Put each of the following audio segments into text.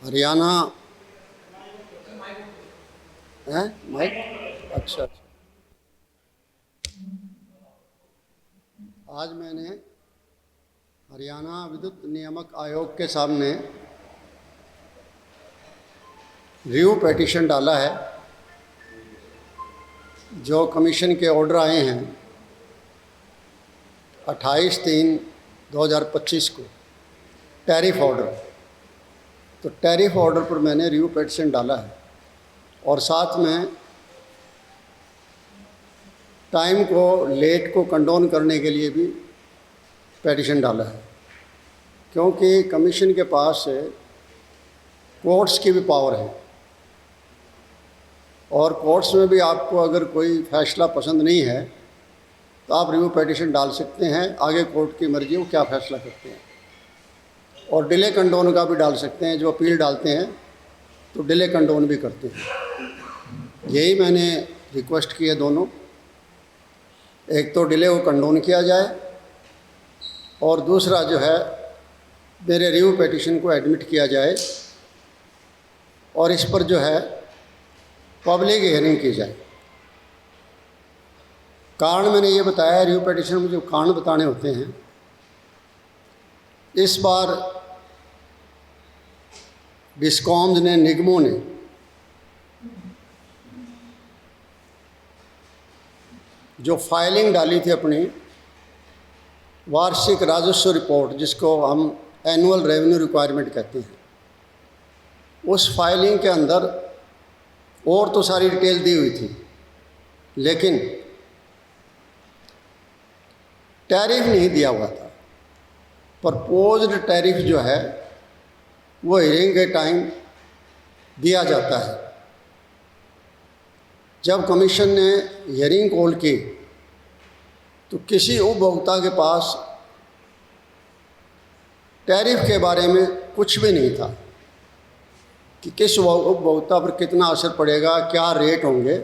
हरियाणा है माइक। अच्छा अच्छा। आज मैंने हरियाणा विद्युत नियामक आयोग के सामने रिव्यू पेटिशन डाला है। जो कमीशन के ऑर्डर आए हैं 28/3/2025 को, टैरिफ ऑर्डर, तो टैरिफ ऑर्डर पर मैंने रिव्यू पेटिशन डाला है और साथ में टाइम को लेट को कंडोन करने के लिए भी पेटिशन डाला है, क्योंकि कमीशन के पास कोर्ट्स की भी पावर है और कोर्ट्स में भी आपको अगर कोई फैसला पसंद नहीं है तो आप रिव्यू पेटिशन डाल सकते हैं। आगे कोर्ट की मर्जी वो क्या फैसला करते हैं। और डिले कंडोन का भी डाल सकते हैं। जो अपील डालते हैं तो डिले कंडोन भी करते हैं। यही मैंने रिक्वेस्ट की है दोनों। एक तो डिले को कंडोन किया जाए और दूसरा जो है मेरे रिव्यू पेटिशन को एडमिट किया जाए और इस पर जो है पब्लिक हियरिंग की जाए। कारण मैंने ये बताया, रिव्यू पेटिशन में जो कारण बताने होते हैं, इस बार डिस्कॉम्स ने, निगमों ने जो फाइलिंग डाली थी अपनी वार्षिक राजस्व रिपोर्ट, जिसको हम एनुअल रेवेन्यू रिक्वायरमेंट कहते हैं, उस फाइलिंग के अंदर और तो सारी डिटेल दी हुई थी, लेकिन टैरिफ नहीं दिया हुआ था। प्रपोज्ड टैरिफ जो है वो हियरिंग के टाइम दिया जाता है। जब कमीशन ने हियरिंग कॉल की तो किसी उपभोक्ता के पास टैरिफ के बारे में कुछ भी नहीं था कि किस उपभोक्ता पर कितना असर पड़ेगा, क्या रेट होंगे।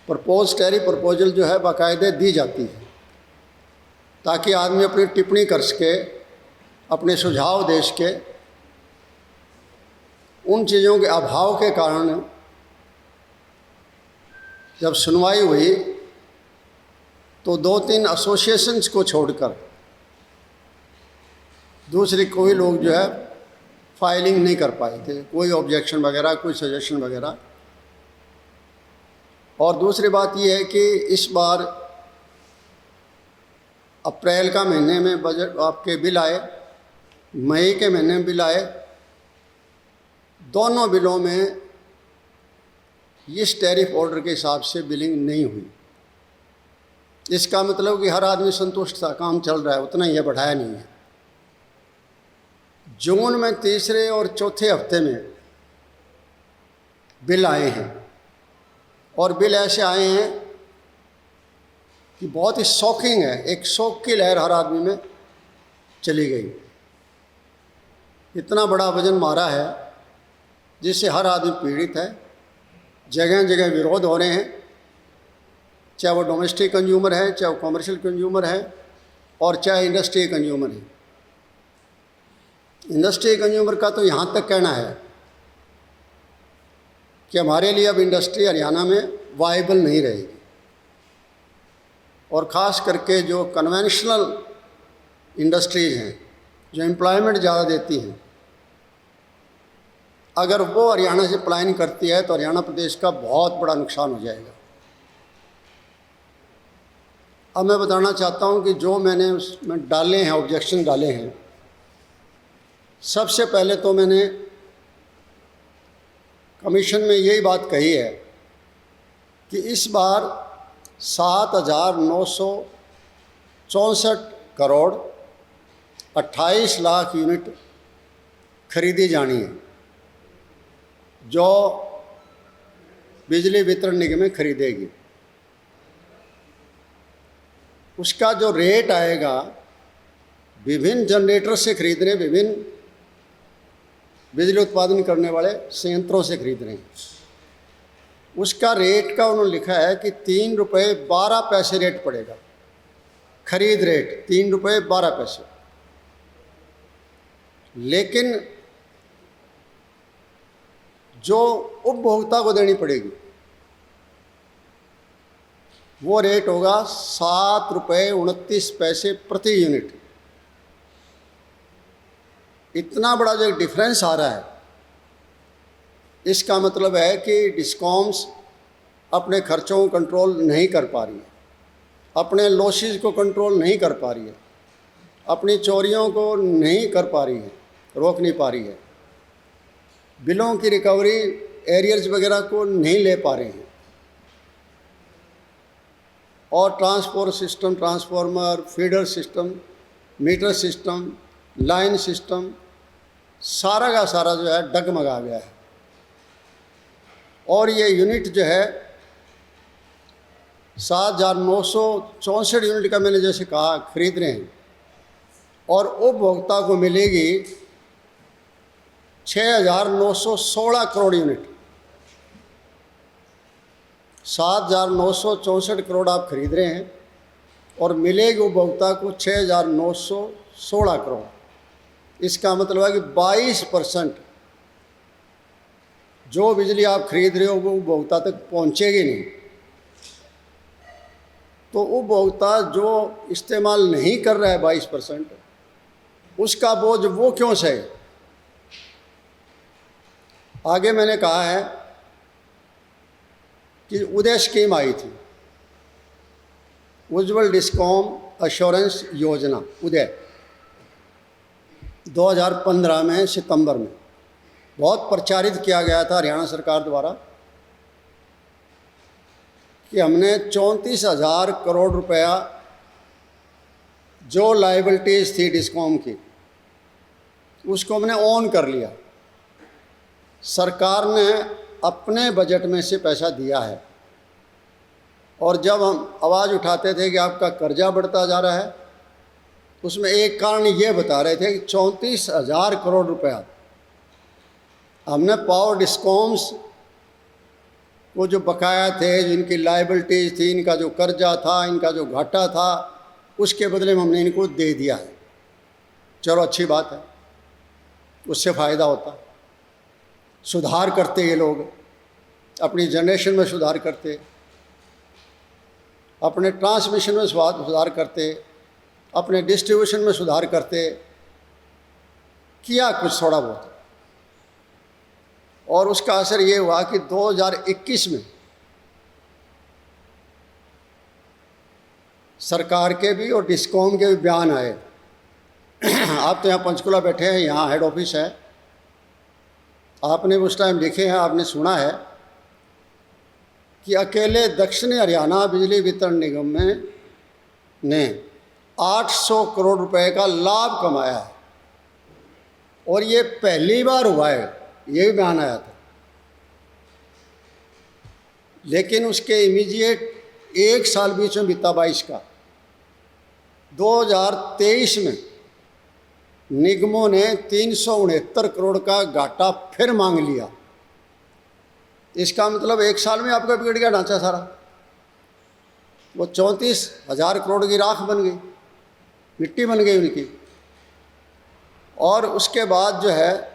प्रपोज टैरिफ प्रपोजल जो है बाकायदे दी जाती है ताकि आदमी अपनी टिप्पणी कर सके, अपने सुझाव दे सके। उन चीज़ों के अभाव के कारण जब सुनवाई हुई तो 2-3 एसोसिएशंस को छोड़कर दूसरे कोई लोग जो है फाइलिंग नहीं कर पाए थे, कोई ऑब्जेक्शन वगैरह, कोई सजेशन वगैरह। और दूसरी बात यह है कि इस बार अप्रैल का महीने में बजट आपके बिल आए, मई के महीने में बिल आए। दोनों बिलों में इस टैरिफ ऑर्डर के हिसाब से बिलिंग नहीं हुई। इसका मतलब कि हर आदमी संतुष्ट था, काम चल रहा है, उतना ही है, बढ़ाया नहीं है। जून में तीसरे और चौथे हफ्ते में बिल आए हैं और बिल ऐसे आए हैं कि बहुत ही शॉकिंग है। एक शौक की लहर हर आदमी में चली गई। इतना बड़ा वजन मारा है जिससे हर आदमी पीड़ित है। जगह जगह विरोध हो रहे हैं, चाहे वो डोमेस्टिक कंज्यूमर है, चाहे वो कॉमर्शियल कंज्यूमर है और चाहे इंडस्ट्री कंज्यूमर है। इंडस्ट्री कंज्यूमर का तो यहाँ तक कहना है कि हमारे लिए अब इंडस्ट्री हरियाणा में वायबल नहीं रहेगी और ख़ास करके जो कन्वेंशनल इंडस्ट्रीज़ हैं, जो एम्प्लॉयमेंट ज़्यादा देती हैं, अगर वो हरियाणा से पलायन करती है तो हरियाणा प्रदेश का बहुत बड़ा नुकसान हो जाएगा। अब मैं बताना चाहता हूँ कि जो मैंने उसमें डाले हैं, ऑब्जेक्शन डाले हैं, सबसे पहले तो मैंने कमीशन में यही बात कही है कि इस बार 7,964 करोड़ 28 लाख यूनिट खरीदी जानी है, जो बिजली वितरण निगम में खरीदेगी। उसका जो रेट आएगा विभिन्न जनरेटर से खरीद रहे हैं, विभिन्न बिजली उत्पादन करने वाले संयंत्रों से खरीद रहे हैं। उसका रेट का उन्होंने लिखा है कि 3 रुपये 12 पैसे रेट पड़ेगा। खरीद रेट 3 रुपये 12 पैसे। लेकिन जो उपभोक्ता को देनी पड़ेगी वो रेट होगा 7 रुपये 29 पैसे प्रति यूनिट। इतना बड़ा जो डिफरेंस आ रहा है, इसका मतलब है कि डिस्कॉम्स अपने खर्चों को कंट्रोल नहीं कर पा रही है, अपने लॉसेस को कंट्रोल नहीं कर पा रही है, अपनी चोरियों को नहीं कर पा रही है, रोक नहीं पा रही है, बिलों की रिकवरी एरियर्स वगैरह को नहीं ले पा रहे हैं, और transport system, transformer, feeder system, meter system, line system सारा का सारा जो है डगमगा गया है। और ये यूनिट जो है 7,964 यूनिट का मैंने जैसे कहा खरीद रहे हैं, और उपभोक्ता को मिलेगी 6,916 करोड़ यूनिट। 7,964 करोड़ आप खरीद रहे हैं और मिलेगी उपभोक्ता को 6,916 करोड़। इसका मतलब है कि 22% जो बिजली आप खरीद रहे हो वो उपभोक्ता तक पहुंचेगी नहीं। तो उपभोक्ता जो इस्तेमाल नहीं कर रहा है 22%, उसका बोझ वो क्यों सहे। आगे मैंने कहा है कि उदय स्कीम आई थी, उज्ज्वल डिस्कॉम एश्योरेंस योजना, उदय 2015 में सितंबर में बहुत प्रचारित किया गया था हरियाणा सरकार द्वारा कि हमने 34,000 करोड़ रुपया जो लायबिलिटीज़ थी डिस्कॉम की उसको हमने ऑन कर लिया। सरकार ने अपने बजट में से पैसा दिया है, और जब हम आवाज़ उठाते थे कि आपका कर्जा बढ़ता जा रहा है, उसमें एक कारण ये बता रहे थे कि 34,000 करोड़ रुपया हमने पावर डिस्कॉम्स वो जो बकाया थे, जिनकी लायबिलिटीज़ थी, इनका जो कर्जा था, इनका जो घाटा था, उसके बदले में हमने इनको दे दिया है। चलो अच्छी बात है, उससे फ़ायदा होता, सुधार करते ये लोग, अपनी जनरेशन में सुधार करते, अपने ट्रांसमिशन में सुधार करते, अपने डिस्ट्रीब्यूशन में सुधार करते, किया कुछ थोड़ा बहुत, और उसका असर ये हुआ कि 2021 में सरकार के भी और डिस्कॉम के भी बयान आए। आप तो यहाँ पंचकुला बैठे हैं, यहाँ हेड ऑफिस है, आपने उस टाइम लिखे हैं, आपने सुना है कि अकेले दक्षिणी हरियाणा बिजली वितरण निगम में ने 800 करोड़ रुपए का लाभ कमाया है, और ये पहली बार हुआ है, ये भी बयान आया था। लेकिन उसके इमीडिएट एक साल बीच में बीता 22 का, 2023 में निगमों ने 369 करोड़ का घाटा फिर मांग लिया। इसका मतलब एक साल में आपका बिगड़ गया ढांचा सारा। वो 34,000 करोड़ की राख बन गई, मिट्टी बन गई उनकी। और उसके बाद जो है,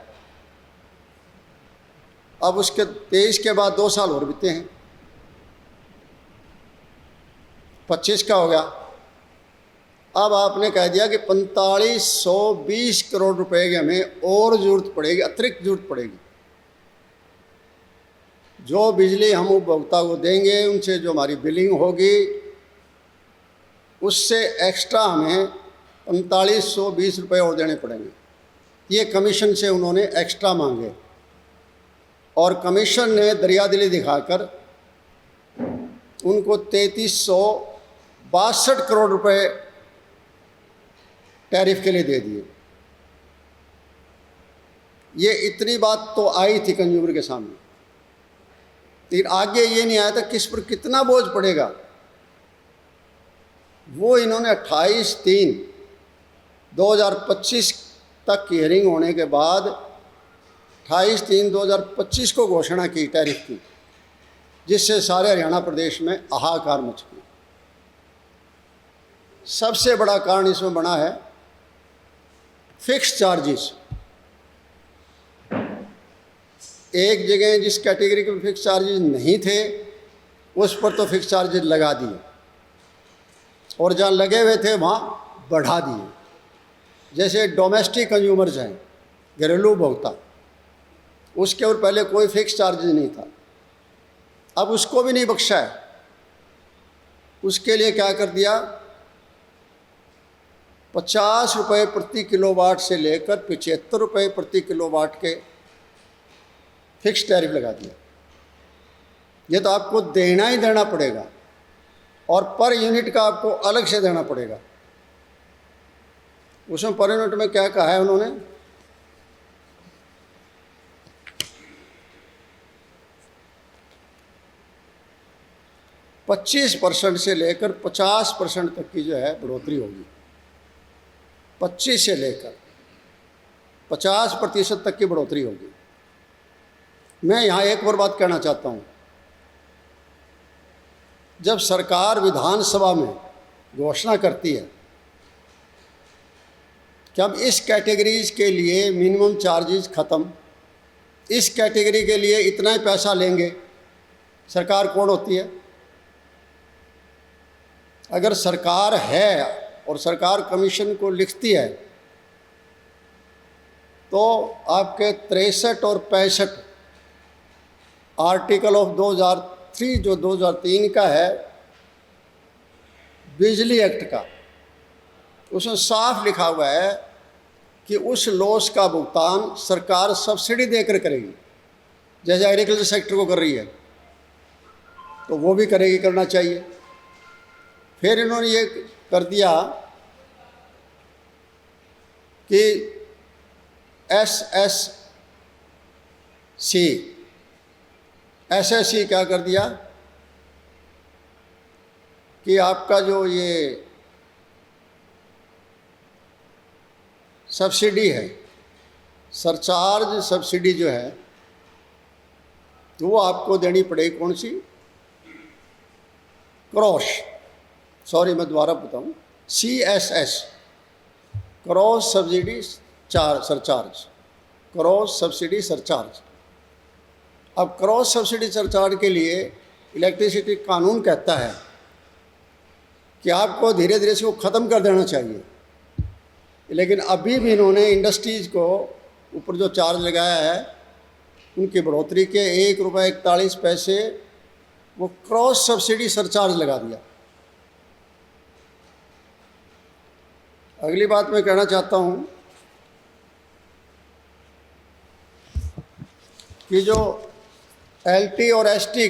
अब उसके 23 के बाद 2 साल और बीते हैं, 25 का हो गया। अब आपने कह दिया कि 4520 करोड़ रुपए की हमें और ज़रूरत पड़ेगी, अतिरिक्त ज़रूरत पड़ेगी। जो बिजली हम उपभोक्ता को देंगे, उनसे जो हमारी बिलिंग होगी, उससे एक्स्ट्रा हमें 4520 रुपये और देने पड़ेंगे। ये कमीशन से उन्होंने एक्स्ट्रा मांगे, और कमीशन ने दरियादिली दिखाकर उनको 3362 करोड़ रुपए टैरिफ के लिए दे दिए। ये इतनी बात तो आई थी कंज्यूमर के सामने, लेकिन आगे ये नहीं आया था किस पर कितना बोझ पड़ेगा। वो इन्होंने 28/3/2025 तक की हियरिंग होने के बाद 28/3/2025 को घोषणा की टैरिफ की, जिससे सारे हरियाणा प्रदेश में हाहाकार मच गई। सबसे बड़ा कारण इसमें बना है फिक्स चार्जेस। एक जगह जिस कैटेगरी के फिक्स चार्जेज नहीं थे उस पर तो फिक्स चार्जेज लगा दिए, और जहाँ लगे हुए थे वहाँ बढ़ा दिए। जैसे डोमेस्टिक कंज्यूमर्स हैं, घरेलू उपभोक्ता, उसके ऊपर पहले कोई फिक्स चार्जेज नहीं था, अब उसको भी नहीं बख्शा है। उसके लिए क्या कर दिया, 50 रुपये प्रति किलोवाट से लेकर 75 रुपये प्रति किलोवाट के फिक्स टैरिफ लगा दिया। ये तो आपको देना ही देना पड़ेगा, और पर यूनिट का आपको अलग से देना पड़ेगा। उसमें पर यूनिट में क्या कहा है उन्होंने, %25 से लेकर 50% तक की जो है बढ़ोतरी होगी। 25 से लेकर 50% तक की बढ़ोतरी होगी। मैं यहाँ एक और बात कहना चाहता हूँ, जब सरकार विधानसभा में घोषणा करती है कि अब इस कैटेगरीज के लिए मिनिमम चार्जेस ख़त्म, इस कैटेगरी के लिए इतना ही पैसा लेंगे, सरकार कौन होती है? अगर सरकार है और सरकार कमीशन को लिखती है तो आपके 63 और 65 आर्टिकल ऑफ 2003 जो 2003 का है बिजली एक्ट का, उसमें साफ लिखा हुआ है कि उस लॉस का भुगतान सरकार सब्सिडी देकर करेगी। जैसे एग्रीकल्चर सेक्टर को कर रही है तो वो भी करेगी, करना चाहिए। फिर इन्होंने ये कर दिया कि एसएससी क्या कर दिया कि आपका जो ये सब्सिडी है, सरचार्ज सब्सिडी जो है वो आपको देनी पड़ेगी। कौन सी? मैं दोबारा बताऊं, CSS, cross subsidy surcharge, cross subsidy surcharge. अब क्रॉस सब्सिडी सरचार्ज के लिए इलेक्ट्रिसिटी कानून कहता है कि आपको धीरे धीरे इसको ख़त्म कर देना चाहिए, लेकिन अभी भी इन्होंने इंडस्ट्रीज़ को ऊपर जो चार्ज लगाया है उनकी बढ़ोतरी के ₹1.41 वो क्रॉस सब्सिडी सरचार्ज लगा दिया। अगली बात मैं कहना चाहता हूँ कि जो LT और ST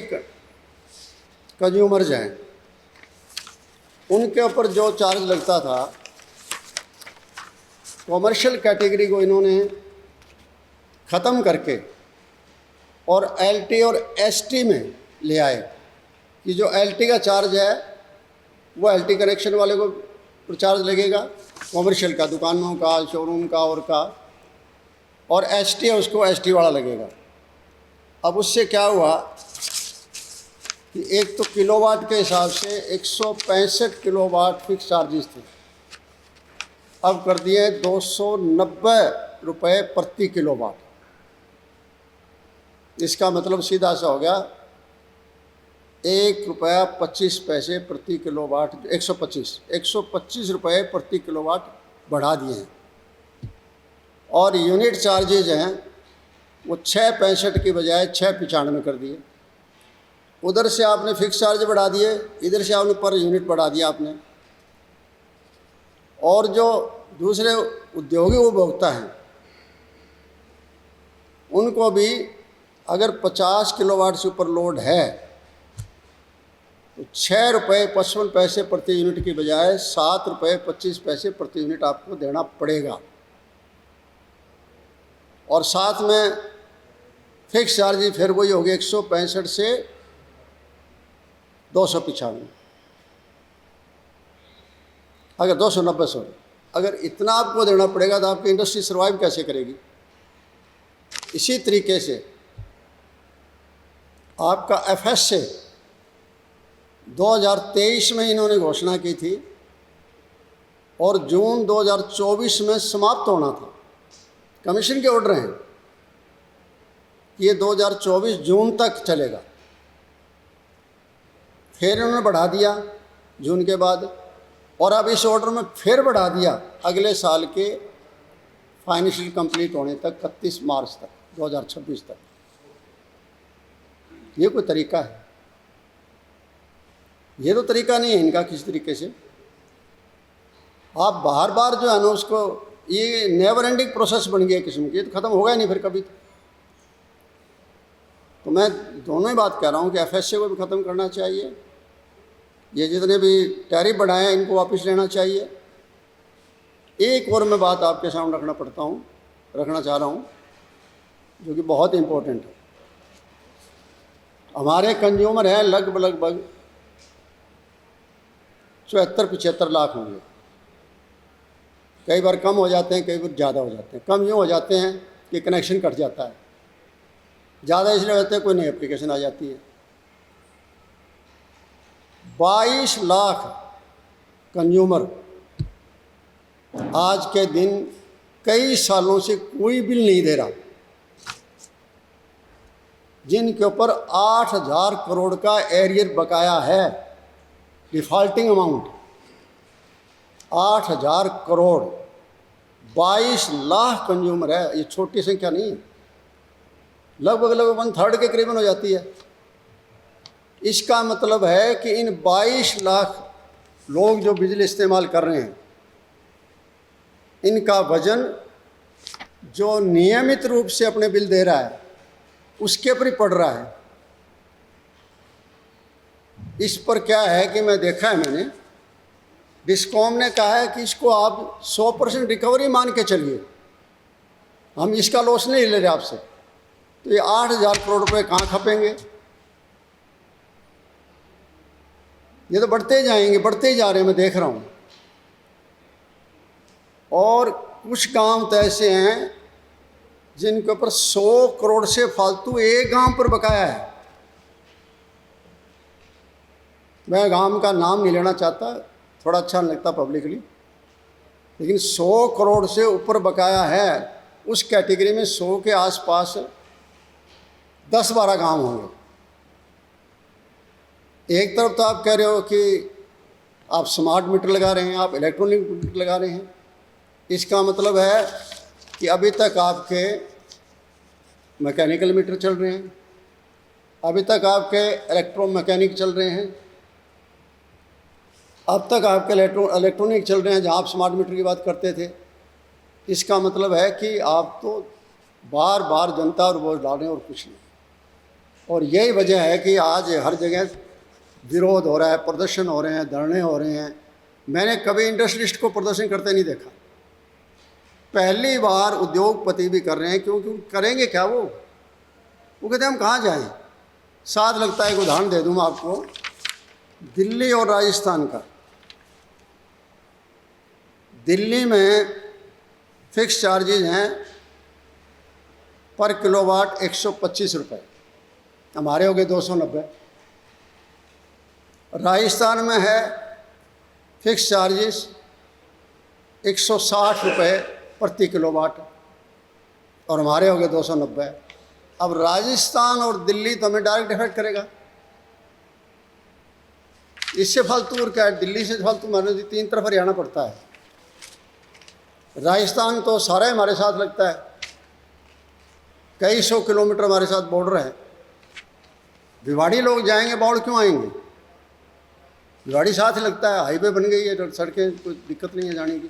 कंज्यूमर्स हैं उनके ऊपर जो चार्ज लगता था, कॉमर्शियल कैटेगरी को इन्होंने ख़त्म करके और LT और ST में ले आए कि जो LT का चार्ज है वो LT कनेक्शन वाले को चार्ज लगेगा, कॉमर्शियल का, दुकानों का, शोरूम का और ST है उसको ST वाला लगेगा। अब उससे क्या हुआ कि एक तो किलोवाट के हिसाब से 165 किलोवाट फिक्स चार्जेस थे, अब कर दिए 290 रुपये प्रति किलोवाट। इसका मतलब सीधा सा हो गया ₹1.25 प्रति किलोवाट, 125 रुपये प्रति किलोवाट बढ़ा दिए हैं। और यूनिट चार्जेज हैं वो 6.65 की बजाय 6.95 कर दिए। उधर से आपने फिक्स चार्ज बढ़ा दिए, इधर से आपने पर यूनिट बढ़ा दिया आपने। और जो दूसरे उद्योगी उपभोक्ता हैं उनको भी अगर 50 किलोवाट से ऊपर लोड है तो ₹6.55 प्रति यूनिट की बजाय ₹7.25 प्रति यूनिट आपको देना पड़ेगा। और साथ में फिक्स चार्ज फिर वही होगी 165 से 295, अगर 290 अगर इतना आपको देना पड़ेगा तो आपकी इंडस्ट्री सर्वाइव कैसे करेगी? इसी तरीके से आपका FSA 2023 में इन्होंने घोषणा की थी और जून 2024 में समाप्त होना था। कमीशन के ऑर्डर हैं, कि ये 2024 जून तक चलेगा। फिर इन्होंने बढ़ा दिया जून के बाद, और अब इस ऑर्डर में फिर बढ़ा दिया अगले साल के फाइनेंशियल कंप्लीट होने तक, 31 मार्च तक 2026 तक। ये कोई तरीका है? ये तो तरीका नहीं है इनका किसी तरीके से। आप बार बार जो है ना उसको, ये नेवर एंडिंग प्रोसेस बन गया किस्म की, ये तो ख़त्म होगा ही नहीं फिर कभी। तो मैं दोनों ही बात कह रहा हूँ कि एफएसए को भी ख़त्म करना चाहिए, ये जितने भी टैरिफ बढ़ाए हैं इनको वापस लेना चाहिए। एक और मैं बात आपके सामने रखना चाह रहा हूँ जो कि बहुत इम्पोर्टेंट है। हमारे कंज्यूमर हैं लगभग 74-75 लाख होंगे। कई बार कम हो जाते हैं, कई बार ज़्यादा हो जाते हैं। कम यूँ हो जाते हैं कि कनेक्शन कट जाता है, ज़्यादा इसलिए होते हैं कोई नई एप्लीकेशन आ जाती है। 22 लाख कंज्यूमर आज के दिन कई सालों से कोई बिल नहीं दे रहा, जिनके ऊपर 8,000 करोड़ का एरियर बकाया है, डिफ़ॉल्टिंग अमाउंट 8,000 करोड़। 22 लाख कंज्यूमर है, ये छोटी संख्या नहीं है, लगभग 1/3 के करीबन हो जाती है। इसका मतलब है कि इन 22 लाख लोग जो बिजली इस्तेमाल कर रहे हैं, इनका वजन जो नियमित रूप से अपने बिल दे रहा है उसके ऊपर ही पड़ रहा है। इस पर क्या है कि मैंने डिस्कॉम ने कहा है कि इसको आप 100% रिकवरी मान के चलिए, हम इसका लॉस नहीं ले रहे आपसे। तो ये 8,000 करोड़ रुपए कहाँ खपेंगे? ये तो बढ़ते ही जाएंगे, बढ़ते ही जा रहे हैं, मैं देख रहा हूँ। और कुछ गांव तो ऐसे हैं जिनके ऊपर 100 करोड़ से फालतू एक गांव पर बकाया है। मैं गांव का नाम नहीं लेना चाहता, थोड़ा अच्छा नहीं लगता पब्लिकली, लेकिन 100 करोड़ से ऊपर बकाया है। उस कैटेगरी में 100 के आसपास 10-12 गांव होंगे। एक तरफ तो आप कह रहे हो कि आप स्मार्ट मीटर लगा रहे हैं, आप इलेक्ट्रॉनिक मीटर लगा रहे हैं, इसका मतलब है कि अभी तक आपके मैकेनिकल मीटर चल रहे हैं, अभी तक आपके इलेक्ट्रोमैकेनिक चल रहे हैं, अब तक आपके इलेक्ट्रॉनिक चल रहे हैं जहाँ आप स्मार्ट मीटर की बात करते थे। इसका मतलब है कि आप तो बार बार जनता और बोझ डाल रहे हैं और कुछ नहीं। और यही वजह है कि आज हर जगह विरोध हो रहा है, प्रदर्शन हो रहे हैं, धरने हो रहे हैं। मैंने कभी इंडस्ट्रियलिस्ट को प्रदर्शन करते नहीं देखा, पहली बार उद्योगपति भी कर रहे हैं। क्योंकि करेंगे क्या वो कहते हैं हम कहाँ जाएं। साथ लगता है एक उदाहरण दे दूँ मैं आपको, दिल्ली और राजस्थान का। दिल्ली में फिक्स चार्जेज हैं पर किलोवाट 125 रुपये, हमारे हो गए 290। राजस्थान में है फिक्स चार्जेस 160 रुपये प्रति किलोवाट और हमारे हो गए 290। अब राजस्थान और दिल्ली तो हमें डायरेक्ट इफेक्ट करेगा। इससे फालतू और क्या है, दिल्ली से फालतू मारने 3 तरफ हरियाणा पड़ता है। राजस्थान तो सारा हमारे साथ लगता है, कई 100 किलोमीटर हमारे साथ बॉर्डर है। भिवाड़ी लोग जाएंगे, बाढ़ क्यों आएंगे? भिवाड़ी साथ लगता है, हाईवे बन गई है, सड़कें, कोई दिक्कत नहीं है जाने की।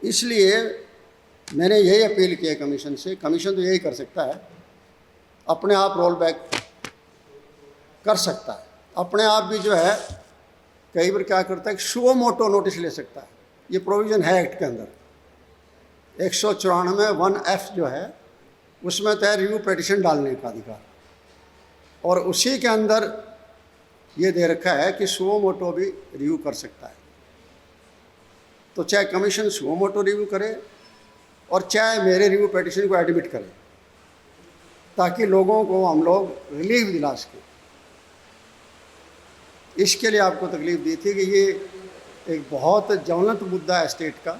इसलिए मैंने यही अपील की है कमीशन से। कमीशन तो यही कर सकता है, अपने आप रोल बैक कर सकता है। अपने आप भी जो है कई बार क्या करता है कि शो मोटो नोटिस ले सकता है। ये प्रोविज़न है एक्ट के अंदर, 194(1)(f) जो है उसमें तो है रिव्यू पिटीशन डालने का अधिकार, और उसी के अंदर ये दे रखा है कि शो मोटो भी रिव्यू कर सकता है। तो चाहे कमीशन शो मोटो रिव्यू करे और चाहे मेरे रिव्यू पिटीशन को एडमिट करे, ताकि लोगों को हम लोग रिलीफ दिला सकें। इसके लिए आपको तकलीफ़ दी थी कि ये एक बहुत ज्वलंत मुद्दा है स्टेट का,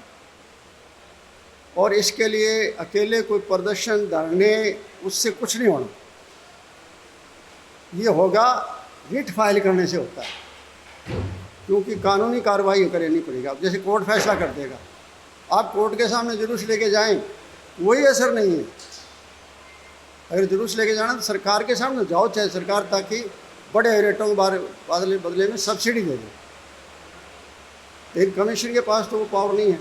और इसके लिए अकेले कोई प्रदर्शन धरने उससे कुछ नहीं होना, ये होगा रिट फाइल करने से होता है, क्योंकि कानूनी कार्रवाई करनी पड़ेगी। अब जैसे कोर्ट फैसला कर देगा, आप कोर्ट के सामने जुलूस लेके जाएं, कोई असर नहीं है। अगर जुलूस लेके जाना तो सरकार के सामने जाओ, चाहे सरकार ताकि बड़े रेटों के बदले में सब्सिडी दे दे। लेकिन कमीशन के पास तो वो पावर नहीं है।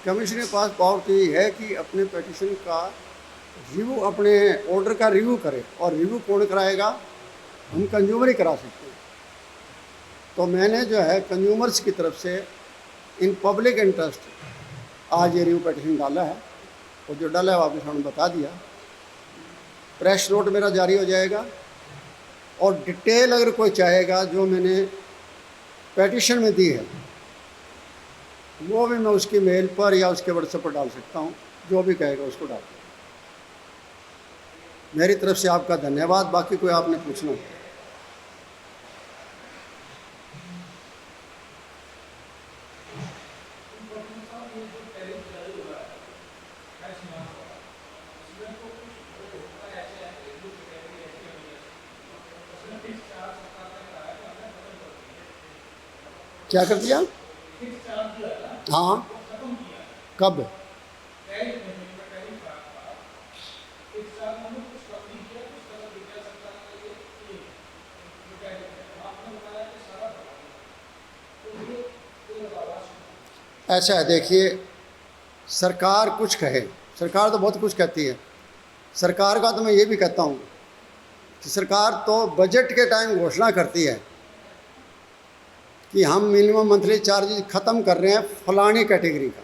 कमीशन के पास पावर तो ये है कि अपने पिटीशन का रिव्यू, अपने ऑर्डर का रिव्यू करे, और रिव्यू कौन कराएगा? हम कंज्यूमर ही करा सकते हैं। तो मैंने जो है कंज्यूमर्स की तरफ से इन पब्लिक इंटरेस्ट आज ये रिव्यू पिटीशन डाला है, और जो डाला है वो आपके सामने बता दिया। प्रेस नोट मेरा जारी हो जाएगा, और डिटेल अगर कोई चाहेगा जो मैंने पिटीशन में दी है वो भी मैं उसकी मेल पर या उसके व्हाट्सएप पर डाल सकता हूँ। जो भी कहेगा उसको डाल दूँ। मेरी तरफ से आपका धन्यवाद। बाकी कोई आपने पूछना? क्या कर दिया? हाँ, कब? ऐसा है, देखिए, सरकार कुछ कहे, सरकार तो बहुत कुछ कहती है। सरकार का तो मैं ये भी कहता हूँ कि सरकार तो बजट के टाइम घोषणा करती है कि हम मिनिमम मंथली चार्जेस ख़त्म कर रहे हैं फलानी कैटेगरी का।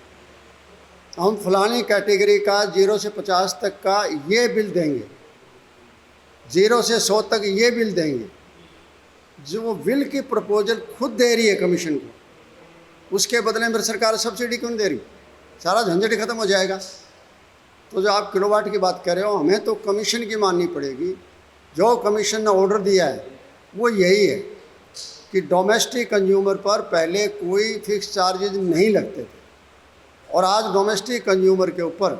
हम फलानी कैटेगरी का 0 से 50 तक का ये बिल देंगे, 0 से 100 तक ये बिल देंगे। जो बिल की प्रपोजल खुद दे रही है कमीशन को, उसके बदले में सरकार सब्सिडी क्यों दे रही? सारा झंझट ही ख़त्म हो जाएगा। तो जो आप किलोवाट की बात कर रहे हो, हमें तो कमीशन की माननी पड़ेगी। जो कमीशन ने ऑर्डर दिया है वो यही है कि डोमेस्टिक कंज्यूमर पर पहले कोई फिक्स चार्जेज नहीं लगते थे, और आज डोमेस्टिक कंज्यूमर के ऊपर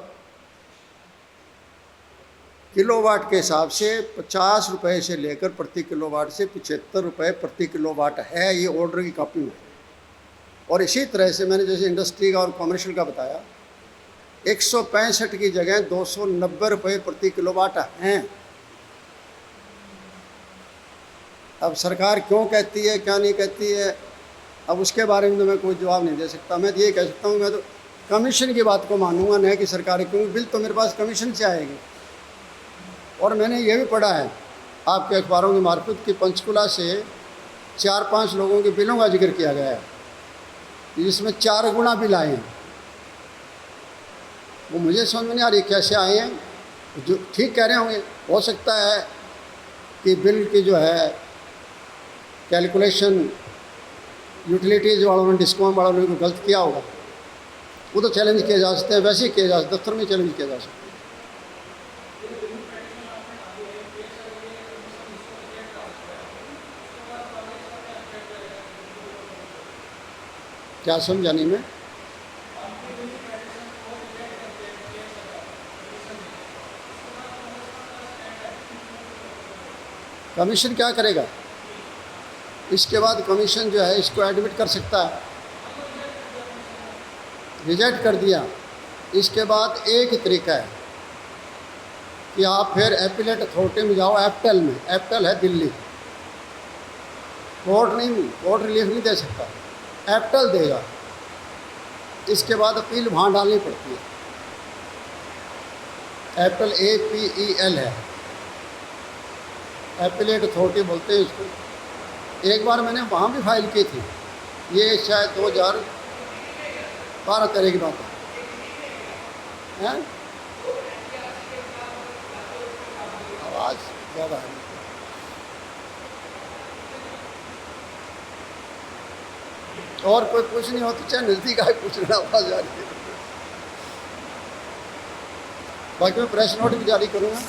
किलोवाट के हिसाब से 50 रुपये से लेकर प्रति किलोवाट से 75 रुपये प्रति किलोवाट है। ये ऑर्डर की कॉपी में। और इसी तरह से मैंने जैसे इंडस्ट्री का और कमर्शियल का बताया, 165 की जगह 290 रुपये प्रति किलोवाट हैं। अब सरकार क्यों कहती है, क्या नहीं कहती है, अब उसके बारे में तो मैं कोई जवाब नहीं दे सकता। मैं तो ये कह सकता हूँ, मैं तो कमीशन की बात को मानूंगा, नहीं कि सरकार, क्योंकि बिल तो मेरे पास कमीशन से आएगी। और मैंने ये भी पढ़ा है आपके अखबारों की मार्फत कि पंचकुला से 4-5 लोगों के बिलों का जिक्र किया गया है, जिसमें 4 गुना बिल आए हैं। वो मुझे समझ में नहीं आ रही कैसे आए हैं। जो ठीक कह रहे होंगे, हो सकता है कि बिल की जो है कैलकुलेशन यूटिलिटीज़ वालों ने, डिस्कॉम वालों ने को गलत किया होगा। वो तो चैलेंज किए जा सकते हैं, वैसे ही किए जा सकते, दफ्तर में चैलेंज किया जा सकता है। क्या समझा नहीं मैं? कमीशन क्या करेगा? इसके बाद कमीशन जो है इसको एडमिट कर सकता है, रिजेक्ट कर दिया। इसके बाद एक ही तरीका है कि आप फिर एपीलेट अथॉरिटी में जाओ, एप्टल में। एप्टल है दिल्ली, कोर्ट रिलीफ नहीं दे सकता, एप्टल देगा। इसके बाद अपील वहाँ डालनी पड़ती है। एप्टल APEL है, एपीलेट अथॉरिटी बोलते हैं इसको। एक बार मैंने वहाँ भी फाइल की थी, ये शायद 2012-13 की बात है। आवाज़ ज़्यादा है। और कोई पूछ नहीं होती, चाहे नज़दीक आए पूछ लेना, आवाज़ आ रही है। बाकी मैं प्रेस नोट भी जारी करूँगा।